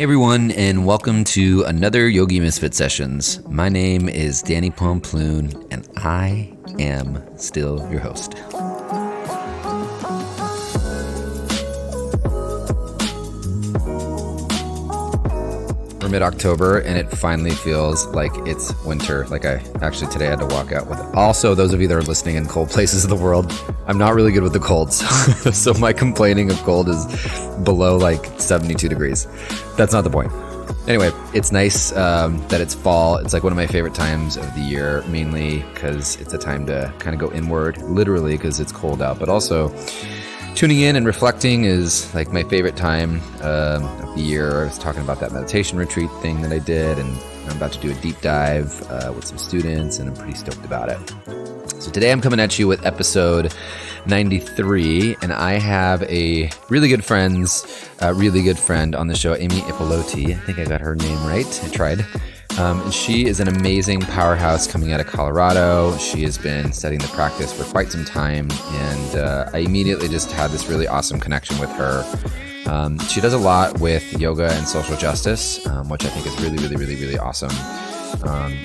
Hey everyone, and welcome to another Yogi Misfit Sessions. My name is Danny Pomploon, and I am still your host. We're mid-October, and it finally feels like it's winter. Like today I had to walk out with it. Also, those of you that are listening in cold places of the world, I'm not really good with the colds. So my complaining of cold is below like 72 degrees. That's not the point. Anyway, it's nice that it's fall. It's like one of my favorite times of the year, mainly because it's a time to kind of go inward, literally because it's cold out, but also tuning in and reflecting is like my favorite time of the year. I was talking about that meditation retreat thing that I did, and I'm about to do a deep dive with some students, and I'm pretty stoked about it. So today I'm coming at you with episode 93, and I have a really good friend on the show, Amy Ippoliti. I think I got her name right. I tried. And she is an amazing powerhouse coming out of Colorado. She has been studying the practice for quite some time, and I immediately just had this really awesome connection with her. She does a lot with yoga and social justice, which I think is really awesome.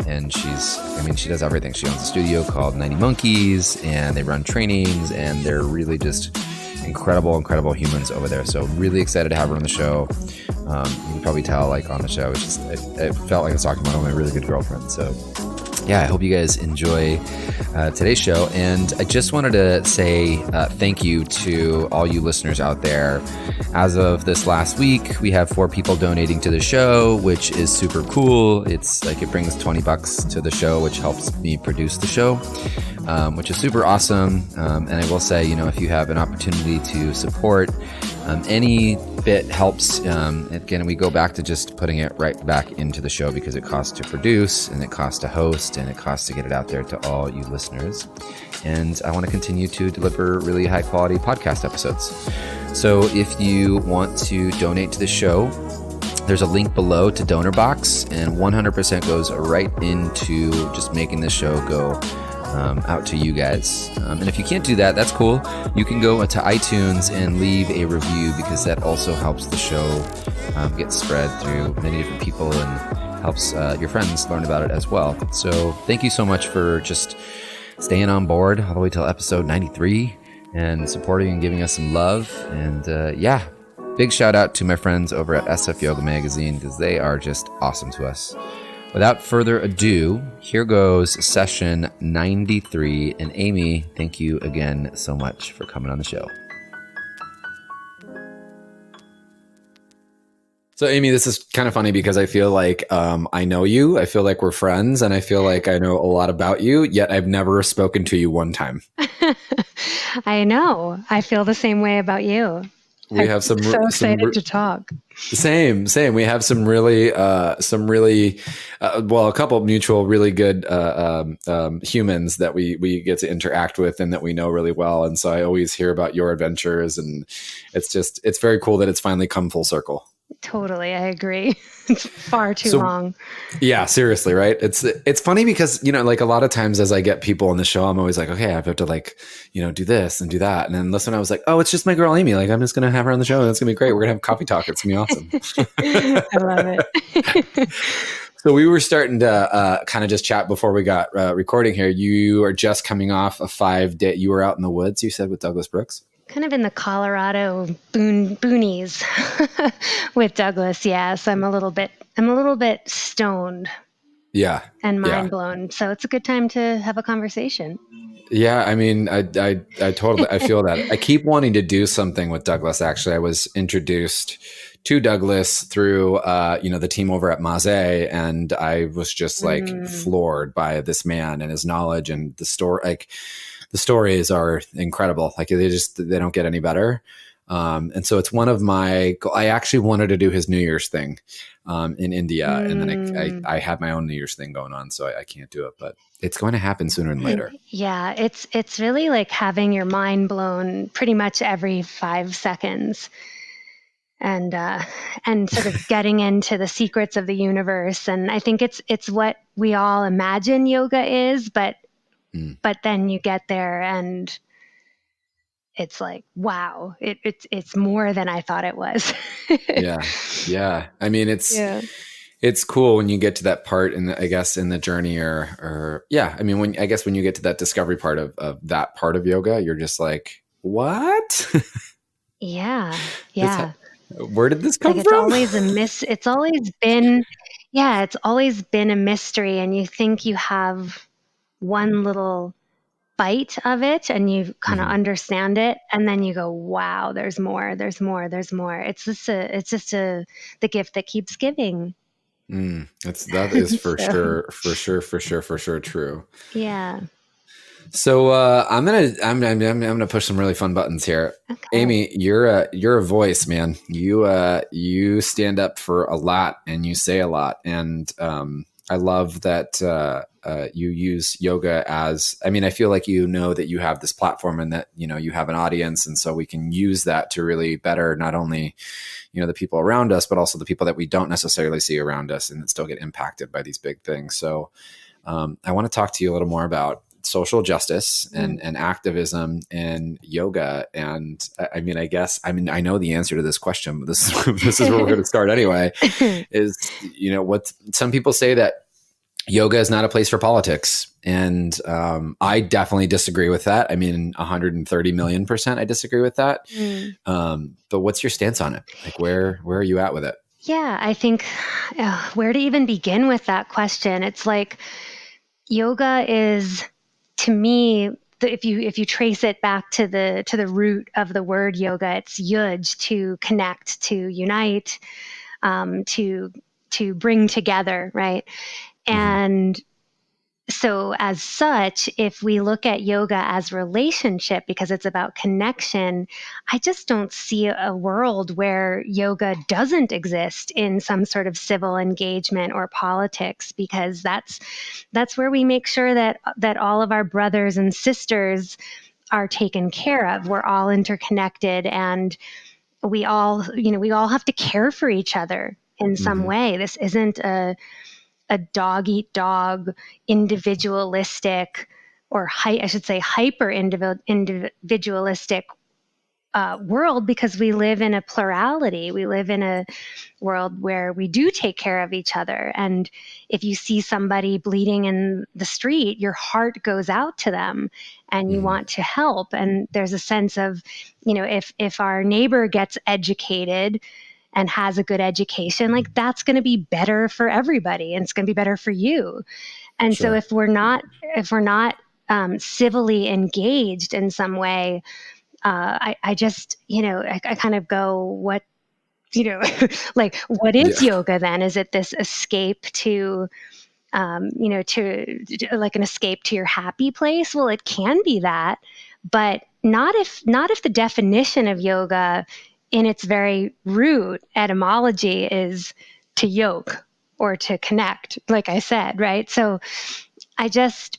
And she does everything. She owns a studio called 90 Monkeys, and they run trainings, and they're really just incredible humans over there. So really excited to have her on the show. You can probably tell, like, on the show, it felt like I was talking about one of my really good girlfriends. So yeah, I hope you guys enjoy today's show. And I just wanted to say thank you to all you listeners out there. As of this last week, we have 4 people donating to the show, which is super cool. It's like it brings $20 to the show, which helps me produce the show, which is super awesome. And I will say, if you have an opportunity to support, any bit helps. Again, we go back to just putting it right back into the show because it costs to produce, and it costs to host, and it costs to get it out there to all you listeners. And I want to continue to deliver really high quality podcast episodes. So if you want to donate to the show, there's a link below to Donor Box, and 100% goes right into just making this show go out to you guys. And if you can't do that, that's cool. You can go to iTunes and leave a review, because that also helps the show get spread through many different people and helps your friends learn about it as well. So thank you so much for just staying on board all the way till episode 93 and supporting and giving us some love. And big shout out to my friends over at SF Yoga Magazine, because they are just awesome to us. Without further ado, here goes session 93. And Amy, thank you again so much for coming on the show. So Amy, this is kind of funny because I feel like I know you. I feel like we're friends, and I feel like I know a lot about you, yet I've never spoken to you one time. I know. I feel the same way about you. We have some so excited to talk. Same. We have some really, a couple of mutual, really good humans that we get to interact with and that we know really well. And so I always hear about your adventures, and it's very cool that it's finally come full circle. Totally. I agree. It's far too long. Yeah, seriously. Right. It's funny because, like a lot of times as I get people on the show, I'm always like, okay, I have to do this and do that. And then this one, I was like, oh, it's just my girl, Amy. Like, I'm just going to have her on the show. And it's going to be great. We're going to have coffee talk. It's going to be awesome. I love it. So we were starting to kind of just chat before we got recording here. You are just coming off a 5-day. You were out in the woods, you said, with Douglas Brooks? Kind of in the Colorado boonies with Douglas. Yes, I'm a little bit stoned. Yeah. And mind blown. So it's a good time to have a conversation. Yeah, I mean, I totally I feel that. I keep wanting to do something with Douglas. Actually, I was introduced to Douglas through the team over at Maze, and I was just floored by this man and his knowledge and the story. Like, the stories are incredible. Like, they don't get any better. And so it's one of I actually wanted to do his New Year's thing in India. And then I had my own New Year's thing going on, so I can't do it, but it's going to happen sooner than later. Yeah. It's really like having your mind blown pretty much every 5 seconds. And sort of getting into the secrets of the universe. And I think it's what we all imagine yoga is, but then you get there and it's like, wow, it's more than I thought it was. Yeah. Yeah. I mean, Yeah. it's cool when you get to that part I guess in the journey or yeah. I mean, when you get to that discovery part of that part of yoga, you're just like, what? Yeah. this, Yeah. where did this Like come from? it's always been, yeah, it's always been a mystery. And you think you have one little bite of it and you kind of Mhm. understand it. And then you go, wow, there's more, there's more, there's more. It's just the gift that keeps giving. That is So, for sure true. yeah. So I'm gonna push some really fun buttons here. Okay. Amy, you're a voice, man. You stand up for a lot and you say a lot, and I love that you use yoga as. I mean, I feel like you know that you have this platform and that you have an audience, and so we can use that to really better not only the people around us, but also the people that we don't necessarily see around us, and that still get impacted by these big things. So I want to talk to you a little more about social justice Mm. and activism and yoga. And I mean, I know the answer to this question, but this is where we're going to start anyway, is, what some people say that yoga is not a place for politics. And I definitely disagree with that. I mean, 130 million% I disagree with that. Mm. But what's your stance on it? Like, where are you at with it? Yeah, I think where to even begin with that question? It's like yoga is, to me, if you trace it back to the root of the word yoga, it's yuj, to connect, to unite, to bring together, right? Mhm. And so, as such, if we look at yoga as relationship because it's about connection, I just don't see a world where yoga doesn't exist in some sort of civil engagement or politics, because that's where we make sure that all of our brothers and sisters are taken care of. We're all interconnected, and we all have to care for each other in some Mhm. way. This isn't a dog eat dog, individualistic, or I should say hyper individualistic world, because we live in a plurality. We live in a world where we do take care of each other. And if you see somebody bleeding in the street, your heart goes out to them and you Mhm. want to help. And there's a sense of, if our neighbor gets educated and has a good education, like that's going to be better for everybody and it's going to be better for you. And so Sure. if we're not civilly engaged in some way, I just, I kind of go, what, like, what is Yeah. yoga then? Is it this escape to, like an escape to your happy place? Well, it can be that, but not if the definition of yoga in its very root etymology is to yoke or to connect, like I said, right? So I just,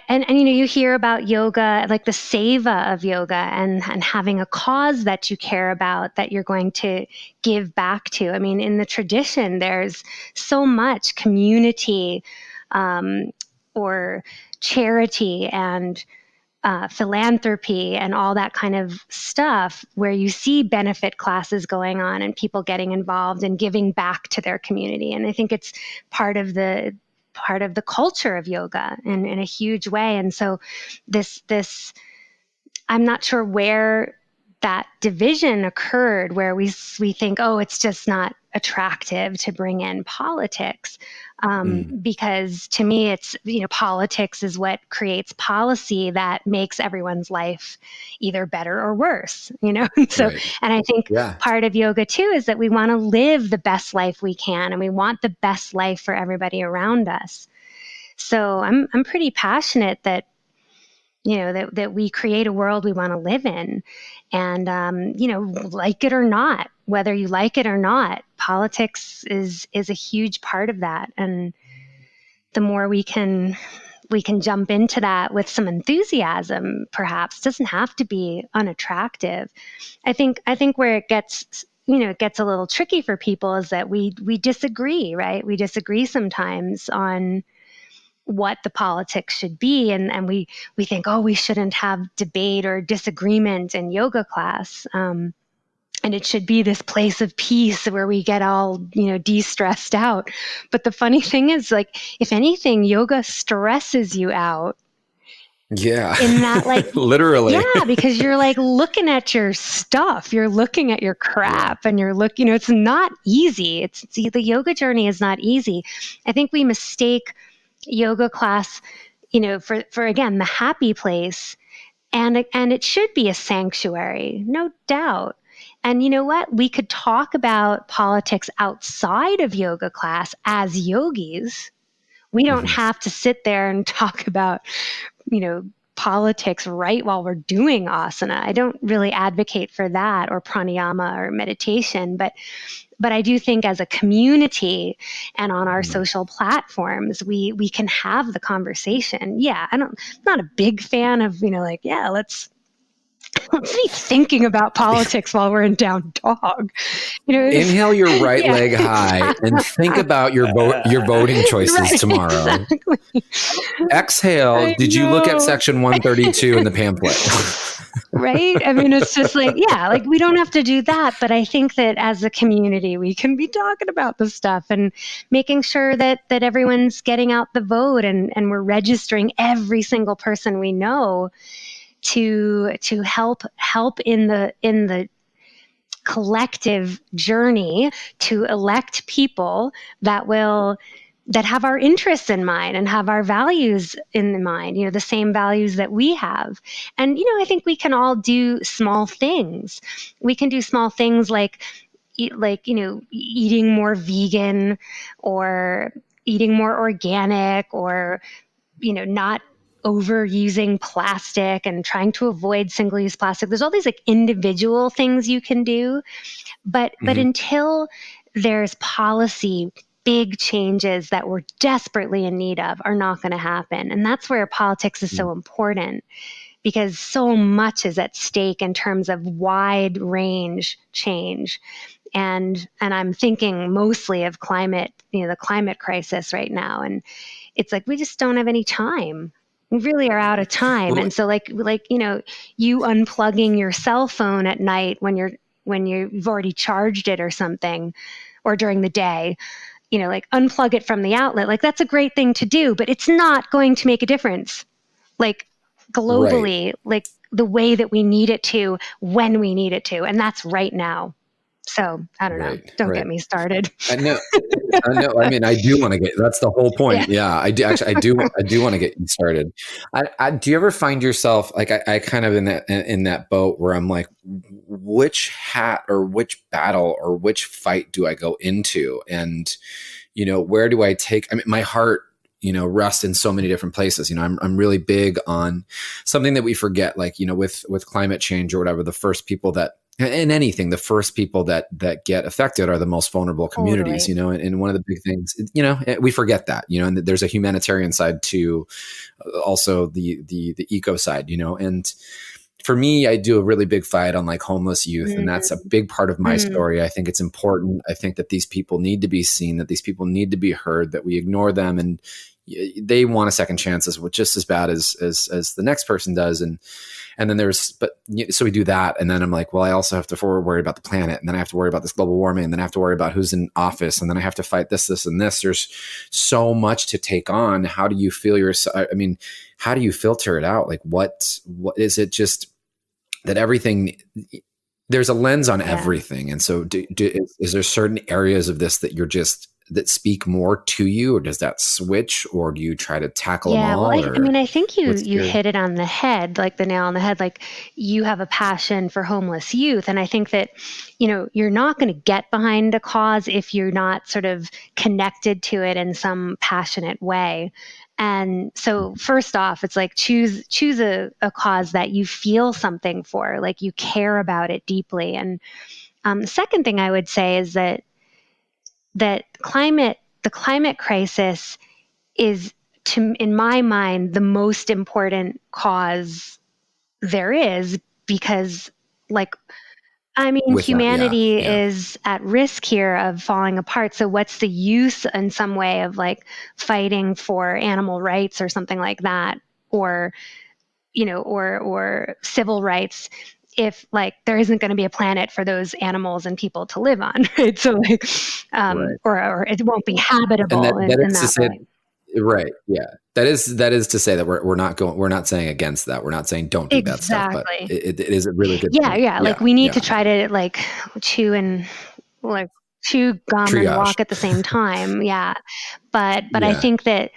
and you hear about yoga, like the seva of yoga, and having a cause that you care about that you're going to give back to. I mean, in the tradition, there's so much community, um, or charity and philanthropy and all that kind of stuff, where you see benefit classes going on and people getting involved and giving back to their community. And I think it's part of the culture of yoga in a huge way. And so this I'm not sure where that division occurred, where we think, oh, it's just not attractive to bring in politics, Mm. because to me, it's, politics is what creates policy that makes everyone's life either better or worse. So, Right. and I think Yeah. part of yoga too is that we want to live the best life we can, and we want the best life for everybody around us. So I'm pretty passionate that that we create a world we want to live in, and like it or not, whether you like it or not, politics is a huge part of that. And the more we can jump into that with some enthusiasm, perhaps doesn't have to be unattractive. I think where it gets a little tricky for people is that we disagree, right? We disagree sometimes on what the politics should be. And we think, oh, we shouldn't have debate or disagreement in yoga class. And it should be this place of peace where we get all, de-stressed out. But the funny thing is, like, if anything, yoga stresses you out. Yeah. In that, like, literally. Yeah, because you're like looking at your stuff, you're looking at your crap, and you're looking, it's not easy. The yoga journey is not easy. I think we mistake yoga class, for again, the happy place. And it should be a sanctuary, no doubt. And you know what? We could talk about politics outside of yoga class as yogis. We don't have to sit there and talk about, politics right while we're doing asana. I don't really advocate for that, or pranayama or meditation, but I do think as a community and on our social platforms, we can have the conversation. Yeah, I'm not a big fan of, let's be thinking about politics while we're in down dog. Inhale your right leg high and think about your voting choices tomorrow. Exactly. Exhale. Did you look at section 132 in the pamphlet? Right? I mean, it's just like, yeah, like we don't have to do that. But I think that as a community, we can be talking about this stuff and making sure that everyone's getting out the vote, and we're registering every single person we know to help in the collective journey to elect people that have our interests in mind and have our values in mind, the same values that we have. And, I think we can all do small things. We can do small things like eating more vegan, or eating more organic, or, not overusing plastic and trying to avoid single-use plastic. There's all these like individual things you can do, but until there's policy, big changes that we're desperately in need of are not going to happen. And that's where politics is so important, because so much is at stake in terms of wide range change. And I'm thinking mostly of climate, the climate crisis right now. And it's like, we just don't have any time. We really are out of time. And so you unplugging your cell phone at night when you've already charged it or something, or during the day, like unplug it from the outlet. Like, that's a great thing to do, but it's not going to make a difference, like globally, right, like the way that we need it to, when we need it to. And that's right now. So I don't know. Don't get me started. I know. I mean, I do want to get. That's the whole point. Yeah, I do. Actually, I do want to get you started. Do you ever find yourself like I kind of in that boat where I'm like, which hat or which battle or which fight do I go into, and where do I take? I mean, my heart rest in so many different places. I'm really big on something that we forget, like, with climate change or whatever, the first people that, in anything, the first people that get affected are the most vulnerable communities, totally. And one of the big things, we forget that, and there's a humanitarian side to also the eco side, and for me, I do a really big fight on like homeless youth, and that's a big part of my story. I think it's important. I think that these people need to be seen, that these people need to be heard, that we ignore them, and they want a second chance as just as bad as the next person does. And then so we do that. And then I'm like, well, I also have to worry about the planet. And then I have to worry about this global warming. And then I have to worry about who's in office. And then I have to fight this, and this. There's so much to take on. How do you feel how do you filter it out? Like, what is it, just that everything, there's a lens on everything. And so is there certain areas of this that that speak more to you, or does that switch, or do you try to tackle them all? Well, I think you hit it on the head, like the nail on the head. Like, you have a passion for homeless youth. And I think that, you're not going to get behind a cause if you're not sort of connected to it in some passionate way. And so first off, it's like choose a cause that you feel something for, like you care about it deeply. And the second thing I would say is that the climate crisis is, in my mind, the most important cause there is, because, like, I mean, with that. Yeah. humanity Yeah. is at risk here of falling apart. So what's the use in some way of like fighting for animal rights or something like that, or or civil rights, if like there isn't going to be a planet for those animals and people to live on, right? So like, Right. or it won't be And habitable that in is to that say, way. right. Yeah. That is to say that we're not saying against that. We're not saying don't do bad stuff, but Exactly. it is a really good Yeah, point. yeah. Yeah. Like we need Yeah. to try to like chew and like chew gum and Triage. walk at the same time. Yeah. But I Yeah. think that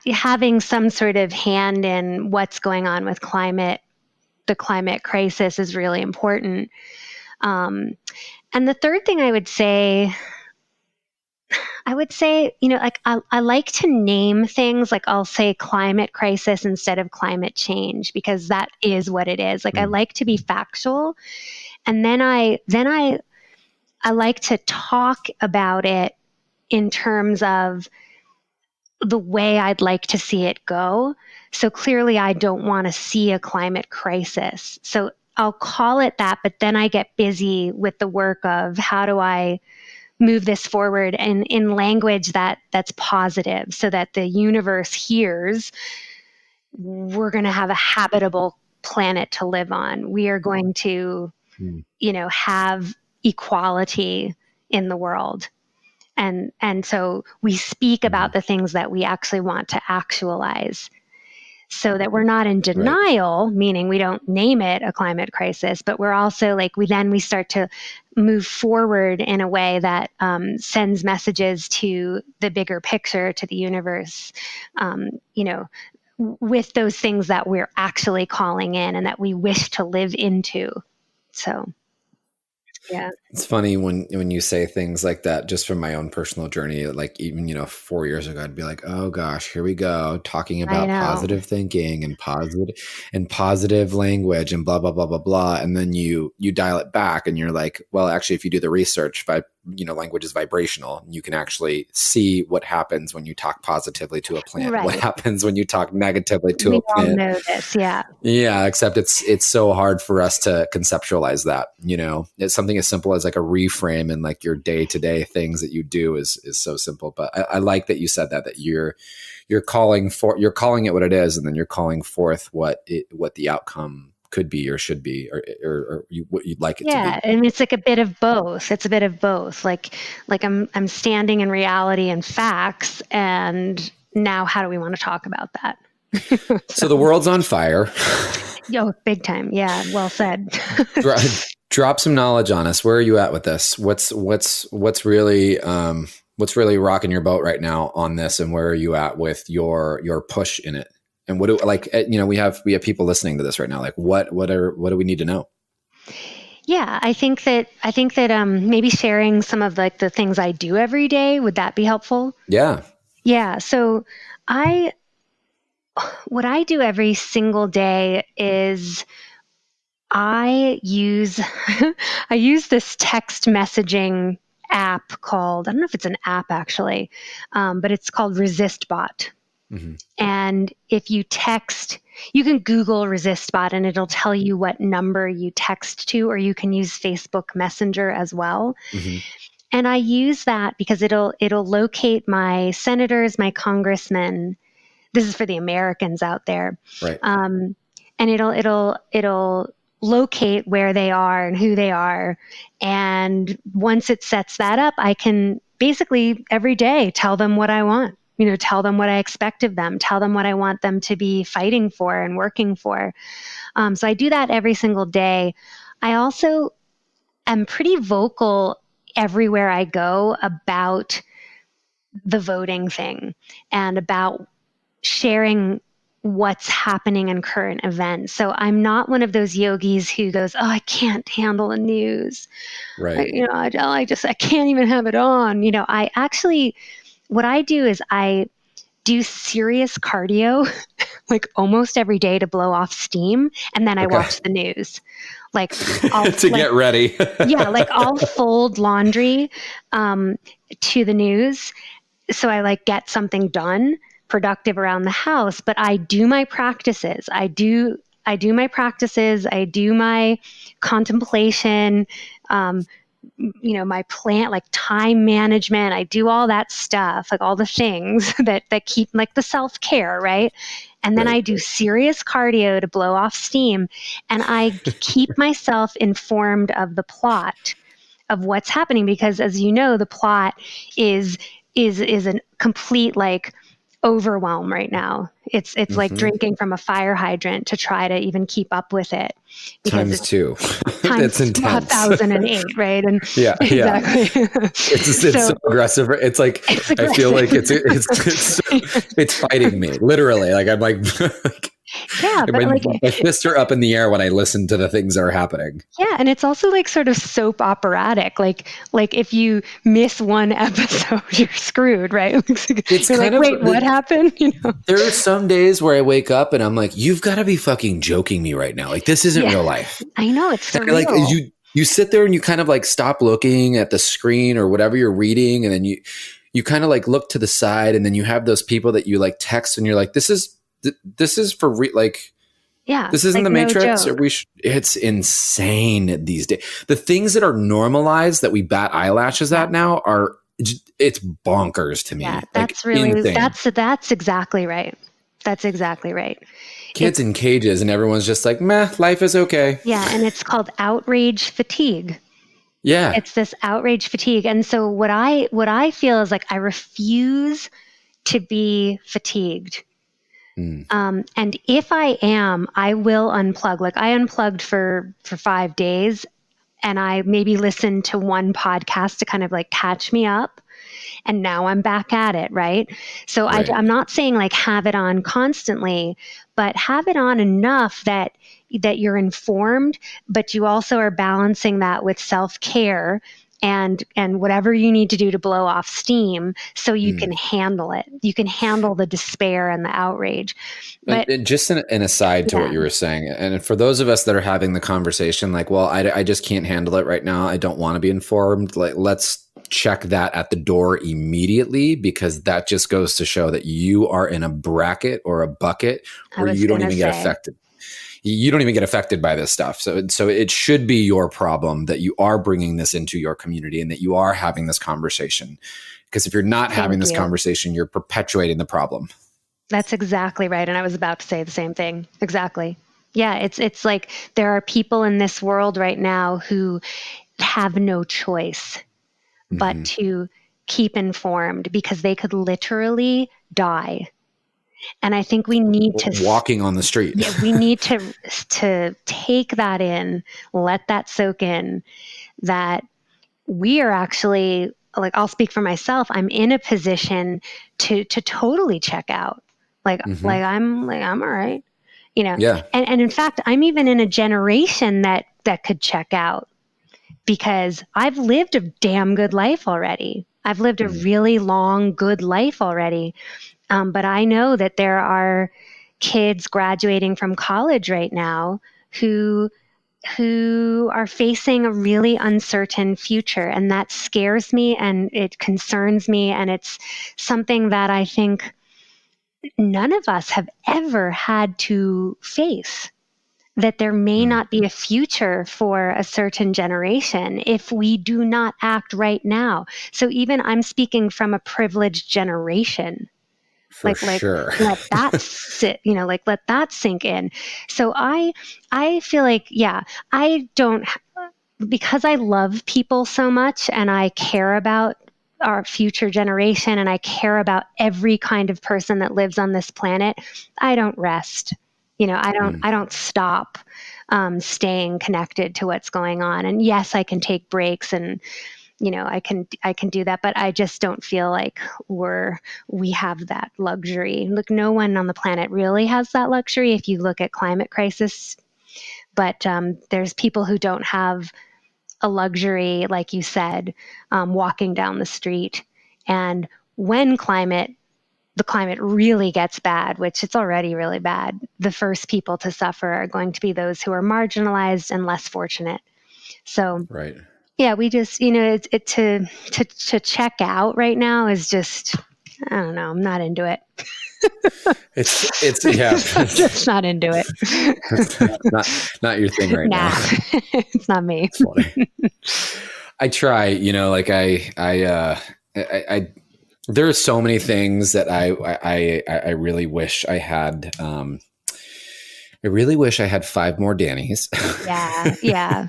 having some sort of hand in what's going on with the climate crisis is really important. And the third thing I would say, like I like to name things. Like I'll say climate crisis instead of climate change, because that is what it is. Like I Mm. like to be factual, and then I like to talk about it in terms of the way I'd like to see it go. So clearly, I don't want to see a climate crisis. So I'll call it that, but then I get busy with the work of how do I move this forward and in language that's positive, so that the universe hears we're going to have a habitable planet to live on. We are going to, Mm. have equality in the world. And so we speak about Mhm. the things that we actually want to actualize, so that we're not in Right. denial, meaning we don't name it a climate crisis, but we're also like, we start to move forward in a way that sends messages to the bigger picture, to the universe, with those things that we're actually calling in and that we wish to live into. So, yeah. It's funny when you say things like that, just from my own personal journey, like even, 4 years ago, I'd be like, oh gosh, here we go, talking I about know. positive thinking and positive language and blah, blah, blah, blah, blah. And then you dial it back and you're like, well, actually, if you do the research, language is vibrational. You can actually see what happens when you talk positively to a plant, what Right. happens when you talk negatively to We a all plant. know this. Yeah. Yeah, except it's so hard for us to conceptualize that. It's something as simple as like a reframe, and like your day-to-day things that you do is so simple. But I like that you said that you're calling it what it is, and then you're calling forth what the outcome could be or should be, or what you'd like it to Yeah, be. and it's like a bit of both. It's a bit of both. Like I'm standing in reality and facts, and now how do we want to talk about that? So the world's on fire. Yo, big time. Yeah, well said. Dro- Drop some knowledge on us. Where are you at with this? What's really rocking your boat right now on this, and where are you at with your push in it? And what do we have people listening to this right now? Like what do we need to know? Yeah, I think that maybe sharing some of like the things I do every day, would that be helpful? Yeah. Yeah. So I what I do every single day is I use I use this text messaging app called, I don't know if it's an app actually, but it's called ResistBot. Mm-hmm. And if you text, you can Google ResistBot and it'll tell you what number you text to, or you can use Facebook Messenger as well. Mm-hmm. And I use that because it'll locate my senators, my congressmen. This is for the Americans out there. Right. And it'll locate where they are and who they are. And once it sets that up, I can basically every day tell them what I want. Tell them what I expect of them, tell them what I want them to be fighting for and working for. So I do that every single day. I also am pretty vocal everywhere I go about the voting thing and about sharing what's happening in current events. So I'm not one of those yogis who goes, "Oh, I can't handle the news. Right. I can't even have it on." I actually, what I do is I do serious cardio like almost every day to blow off steam, and then I Okay. watch the news. Like I'll To get ready. yeah, like I'll fold laundry to the news, so I like get something done productive around the house, but I do my practices. my practices, I do my contemplation, my plant, like time management. I do all that stuff, like all the things that keep like the self-care, right? And then Right. I do serious cardio to blow off steam, and I keep myself informed of the plot of what's happening, because as you know, the plot is a complete like overwhelm right now. It's like drinking from a fire hydrant to try to even keep up with it, because Times it's two. It's times intense. 1008, right? And Yeah, yeah. exactly. It's so aggressive. It's like it's I feel like aggressive. it's fighting me literally. Like I'm like, Yeah, but my, like, my fists are up in the air when I listen to the things that are happening. yeah, and it's also like sort of soap operatic. Like if you miss one episode, you're screwed, right? It's You're kind like, of wait, what happened? there are some days where I wake up and I'm like, you've got to be fucking joking me right now. Like this isn't Yeah, real life. I know, it's And like surreal. you sit there and you kind of like stop looking at the screen or whatever you're reading, and then you kind of like look to the side, and then you have those people that you like text, and you're like, this is for like. Yeah, This isn't like the no Matrix, or joke. it's insane these days. The things that are normalized that we bat eyelashes Yeah. at now it's bonkers to Yeah, me. Like that's really insane. that's exactly right. That's exactly right. Kids It's in cages and everyone's just like, meh, life is okay. Yeah, and it's called outrage fatigue. Yeah. It's this outrage fatigue. And so what I feel is like I refuse to be fatigued. Mm. And if I am, I will unplug. Like I unplugged for 5 days, and I maybe listened to one podcast to kind of like catch me up. And now I'm back at it, right? So Right. I'm not saying like have it on constantly, but have it on enough that you're informed, but you also are balancing that with self-care and whatever you need to do to blow off steam, so you can handle it. You can handle the despair and the outrage. But And just an aside to what yeah, you were saying, and for those of us that are having the conversation, like, well, I just can't handle it right now. I don't want to be informed. Like, let's check that at the door immediately, because that just goes to show that you are in a bracket or a bucket I where was you don't going to even get say, affected. You don't even get affected by this stuff. So it should be your problem that you are bringing this into your community and that you are having this conversation. Because if you're not having thank this you. conversation, you're perpetuating the problem. That's exactly right. And I was about to say the same thing. Exactly. Yeah, it's like there are people in this world right now who have no choice but Mm-hmm. to keep informed, because they could literally die. And I think we need to Walking on the street. yeah, we need to take that in, let that soak in, that we are actually, like, I'll speak for myself, I'm in a position to totally check out. Mm-hmm. I'm all right. Yeah. And in fact, I'm even in a generation that could check out, because I've lived a damn good life already. I've lived a really long, good life already. But I know that there are kids graduating from college right now who are facing a really uncertain future, and that scares me and it concerns me, and it's something that I think none of us have ever had to face, that there may not be a future for a certain generation if we do not act right now. So even I'm speaking from a privileged generation. For Like sure. let that sit, like let that sink in. So I feel like, yeah, I don't, because I love people so much and I care about our future generation and I care about every kind of person that lives on this planet, I don't rest. I don't stop staying connected to what's going on. And yes, I can take breaks, and I can do that, but I just don't feel like we have that luxury. Look, no one on the planet really has that luxury if you look at climate crisis. But there's people who don't have a luxury, like you said, walking down the street. And when the climate really gets bad, which it's already really bad, the first people to suffer are going to be those who are marginalized and less fortunate. So Right. yeah, we just, to check out right now is just, I don't know. I'm not into it. It's yeah. I'm just not into it. It's not your thing right Nah, now. it's not me. It's funny. I try, like I there are so many things that I really wish I had. I really wish I had 5 more Dannys. Yeah.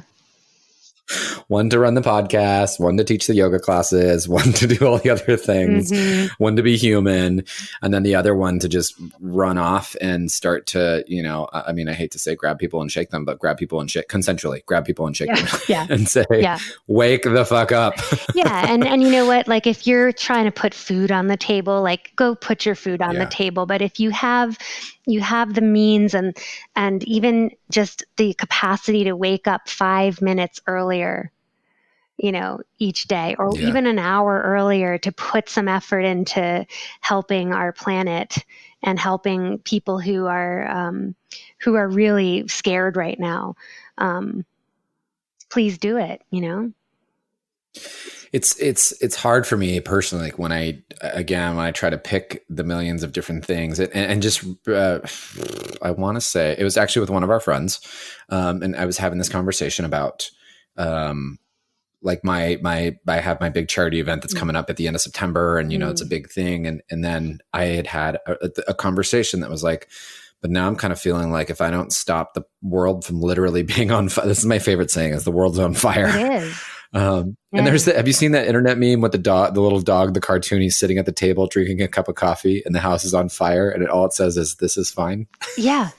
One to run the podcast, one to teach the yoga classes, one to do all the other things, one to be human, and then the other one to just run off and start to, I mean, I hate to say grab people and shake them, but grab people and shake consensually, grab people and shake them and say, wake the fuck up. And you know what? Like if you're trying to put food on the table, like go put your food on the table. But if you have the means and even just the capacity to wake up 5 minutes earlier, each day, or even an hour earlier, to put some effort into helping our planet and helping people who are really scared right now. Please do it, It's hard for me personally, like when I try to pick the millions of different things and just I want to say it was actually with one of our friends, and I was having this conversation about like I have my big charity event that's coming up at the end of September, and it's a big thing, and then I had a conversation that was like, but now I'm kind of feeling like if I don't stop the world from literally being on fire, this is my favorite saying, is the world's on fire. It is. And have you seen that internet meme with the little dog, the cartoon, he's sitting at the table drinking a cup of coffee and the house is on fire and all it says is, "This is fine." Yeah.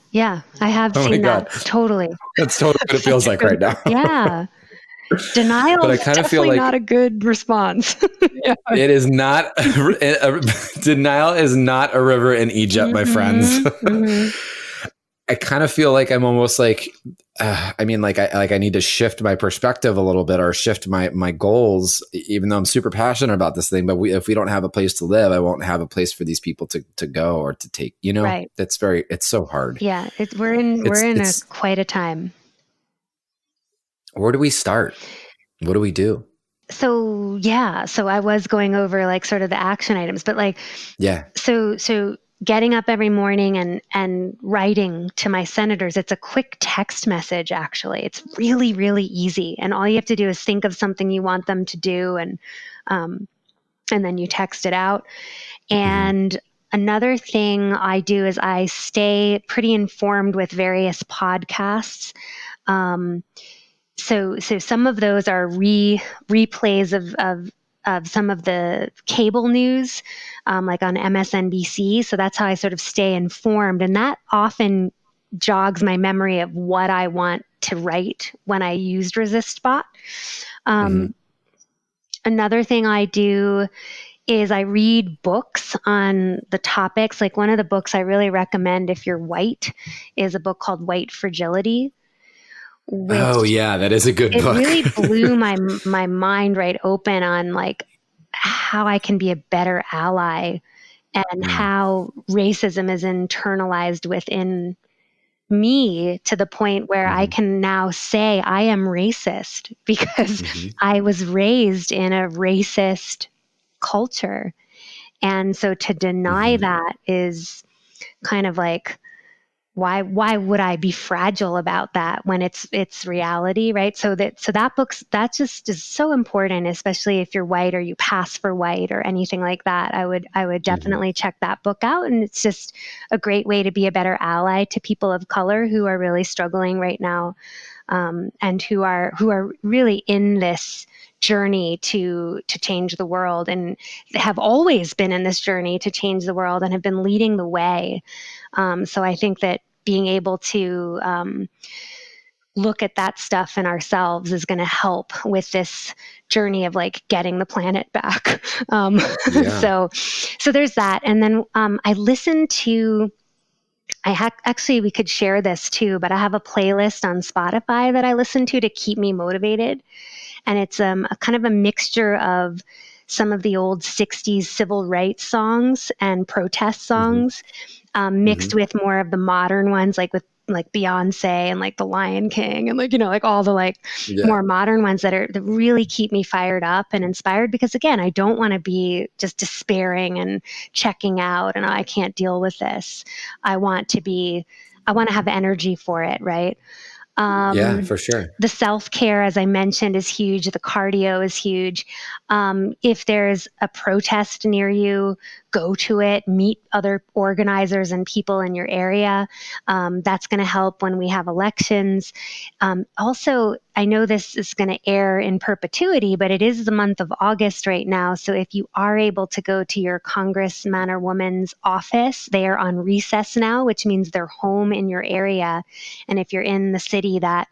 I have seen that. Totally. That's totally what it feels like right now. Yeah. Denial but I is kind of feel definitely like not a good response. It is not. Denial is not a river in Egypt, my friends. I kind of feel like I'm almost like, I need to shift my perspective a little bit, or shift my goals, even though I'm super passionate about this thing. But if we don't have a place to live, I won't have a place for these people to go or to take, Right. It's so hard. Yeah. We're in quite a time. Where do we start? What do we do? So I was going over like sort of the action items, but like, so getting up every morning and writing to my senators, it's a quick text message. Actually, it's really, really easy. And all you have to do is think of something you want them to do. And then you text it out. And another thing I do is I stay pretty informed with various podcasts. So some of those are replays of some of the cable news, like on MSNBC. So that's how I sort of stay informed. And that often jogs my memory of what I want to write when I used ResistBot. Another thing I do is I read books on the topics. Like one of the books I really recommend if you're white is a book called White Fragility. That is a good book. It really blew my mind right open on like how I can be a better ally and how racism is internalized within me to the point where I can now say I am racist because I was raised in a racist culture. And so to deny that is kind of like, why would I be fragile about that when it's reality, right? So that that just is so important, especially if you're white or you pass for white or anything like that. I would definitely check that book out, and it's just a great way to be a better ally to people of color who are really struggling right now, and who are really in this journey to change the world, and have always been in this journey to change the world and have been leading the way. So I think that being able to look at that stuff in ourselves is going to help with this journey of like getting the planet back. So there's that. And then I listened to, actually we could share this too, but I have a playlist on Spotify that I listen to keep me motivated. And it's a kind of a mixture of some of the old 60s civil rights songs and protest songs, mixed with more of the modern ones, like with like Beyonce and like The Lion King and like, like all the like Yeah. more modern ones that really keep me fired up and inspired, because again, I don't want to be just despairing and checking out and I can't deal with this. I want to have energy for it, right? Yeah, Um, for sure. the self-care, as I mentioned, is huge. The cardio is huge. If there's a protest near you, go to it, meet other organizers and people in your area. That's going to help when we have elections. Also, I know this is going to air in perpetuity, but it is the month of August right now. So if you are able to go to your congressman or woman's office, they are on recess now, which means they're home in your area. And if you're in the city that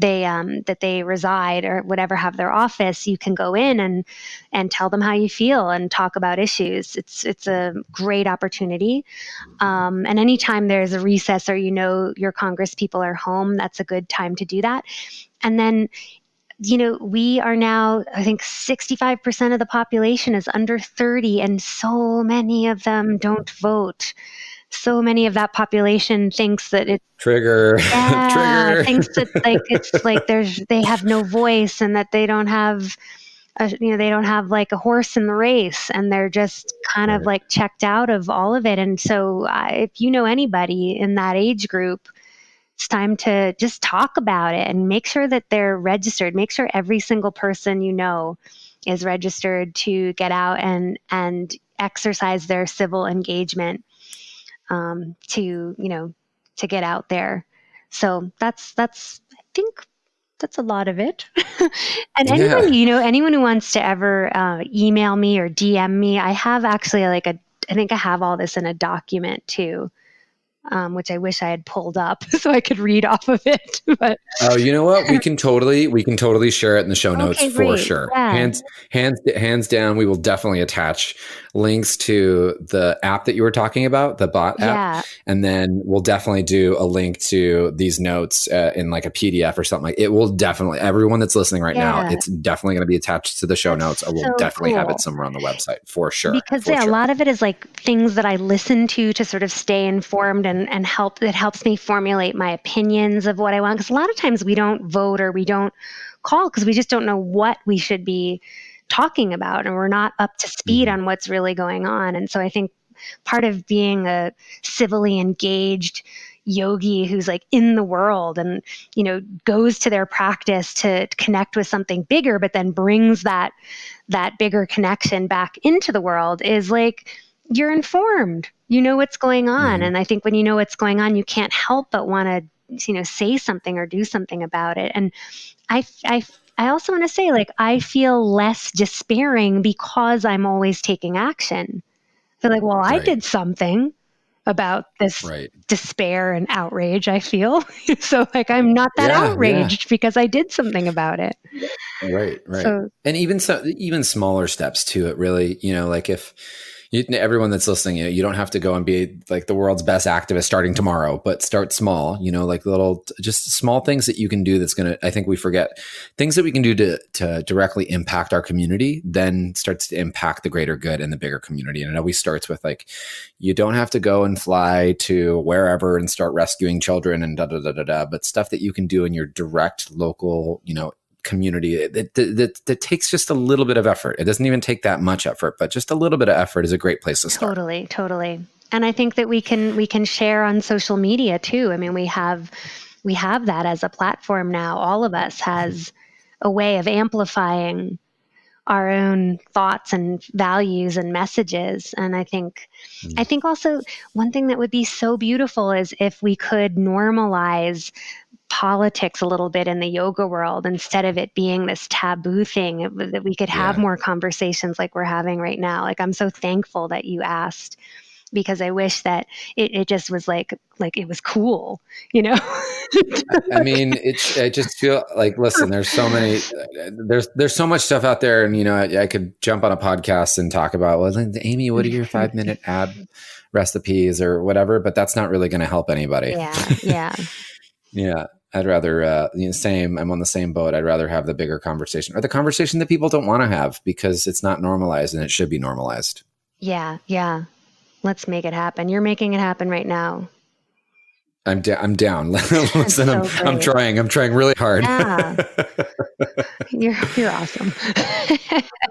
they reside or whatever, have their office, you can go in and tell them how you feel and talk about issues. It's a great opportunity. And anytime there's a recess or your Congress people are home, that's a good time to do that. And then we are now, I think 65% of the population is under 30, and so many of them don't vote. So many of that population thinks that it's Trigger. yeah, Trigger. thinks that like it's like they have no voice and that they don't have they don't have like a horse in the race, and they're just kind of Right. like checked out of all of it. And so if you know anybody in that age group, it's time to just talk about it and make sure that they're registered. Make sure every single person is registered to get out and exercise their civil engagement, to get out there. So that's I think that's a lot of it. And Yeah. anyone who wants to ever email me or DM me, I have actually I think I have all this in a document too, which I wish I had pulled up so I could read off of it. But Oh, you know what? We can totally share it in the show notes okay, for great. sure. Yeah. Hands down, we will definitely attach links to the app that you were talking about, the bot app, Yeah. and then we'll definitely do a link to these notes in like a PDF or something. Like it will definitely, everyone that's listening right now, Yeah. it's definitely going to be attached to the show notes. I That's will so definitely have it cool. somewhere on the website for sure. Because For yeah, a sure. lot of it is like things that I listen to sort of stay informed and helps me formulate my opinions of what I want. Because a lot of times we don't vote or we don't call because we just don't know what we should be talking about, and we're not up to speed Mhm. on what's really going on. And so I think part of being a civilly engaged yogi who's like in the world and goes to their practice to connect with something bigger, but then brings that bigger connection back into the world, is like you're informed, what's going on. Mhm. And I think when you know what's going on, you can't help but want to say something or do something about it. And I also want to say, like, I feel less despairing because I'm always taking action. I feel like, well, I Right. did something about this Right. despair and outrage I feel. So like I'm not that Yeah. Yeah. outraged because I did something about it. Right, right. So And even smaller steps to it, really, like if everyone that's listening, you don't have to go and be like the world's best activist starting tomorrow, but start small, like little, just small things that you can do. That's going to, I think we forget things that we can do to directly impact our community, then starts to impact the greater good and the bigger community. And it always starts with like, you don't have to go and fly to wherever and start rescuing children and but stuff that you can do in your direct local, community that takes just a little bit of effort. It doesn't even take that much effort, but just a little bit of effort is a great place to start. totally. And I think that we can share on social media too. I mean, we have that as a platform now. All of us has a way of amplifying our own thoughts and values and messages. And I think also one thing that would be so beautiful is if we could normalize politics a little bit in the yoga world, instead of it being this taboo thing, that we could have Yeah. more conversations like we're having right now. Like, I'm so thankful that you asked, because I wish that it just was like it was cool, you know? I mean, I just feel like, listen, there's so much stuff out there, and I could jump on a podcast and talk about, well, Amy, what are your 5-minute ab recipes or whatever, but that's not really going to help anybody. Yeah. Yeah. I'd rather, same, I'm on the same boat. I'd rather have the bigger conversation, or the conversation that people don't want to have because it's not normalized, and it should be normalized. Yeah. Let's make it happen. You're making it happen right now. I'm down. Listen, So I'm great. trying really hard. Yeah. You're awesome.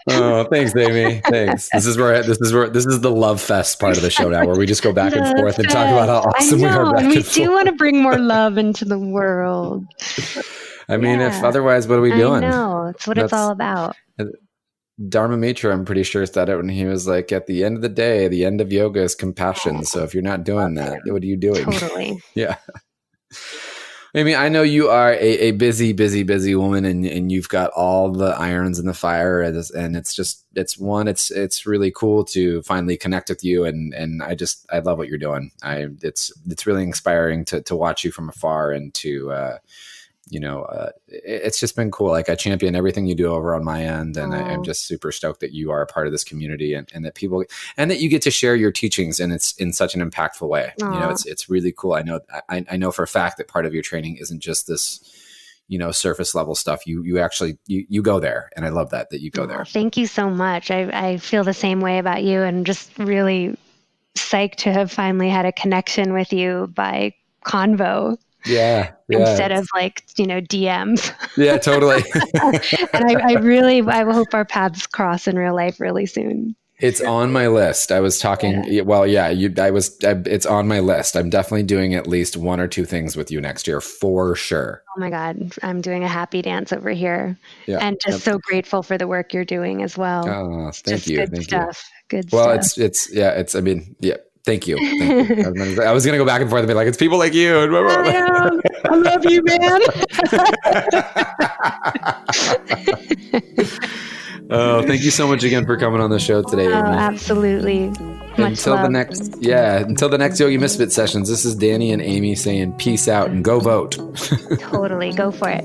Oh, thanks, Amy. Thanks. This is the love fest part of the show now, where we just go back and Love forth and talk about how fest. I awesome we are know. And back we and do forth. want to bring more love into the world. I mean, if Yeah, otherwise, what are we I doing? know. It's what it's all about. Dharma Mitra, I'm pretty sure, said it when he was like, at the end of the day, the end of yoga is compassion. So if you're not doing that, what are you doing? Totally. Yeah. Amy, I know you are a busy, busy, busy woman, and you've got all the irons in the fire, and it's really cool to finally connect with you, and I love what you're doing. It's really inspiring to watch you from afar, and to it's just been cool. Like, I champion everything you do over on my end, and I'm just super stoked that you are a part of this community, and that people, and that you get to share your teachings, and it's in such an impactful way. It's really cool. I know for a fact that part of your training isn't just this, surface level stuff. You actually you go there, and I love that you go there. Thank you so much. I feel the same way about you, and just really psyched to have finally had a connection with you by convo. Yeah. Instead of DMs. Yeah, totally. And I hope our paths cross in real life really soon. It's on my list. I was talking. Yeah. Well, yeah, it's on my list. I'm definitely doing at least one or two things with you next year for sure. Oh my God. I'm doing a happy dance over here. Yeah. And just so grateful for the work you're doing as well. Oh, thank you. Good stuff. Well, thank you. I was going to go back and forth and be like, it's people like you. I love you, man. Oh, thank you so much again for coming on the show today, Amy. Absolutely. Until the next Yogi Misfit sessions, this is Danny and Amy saying peace out and go vote. Totally. Go for it.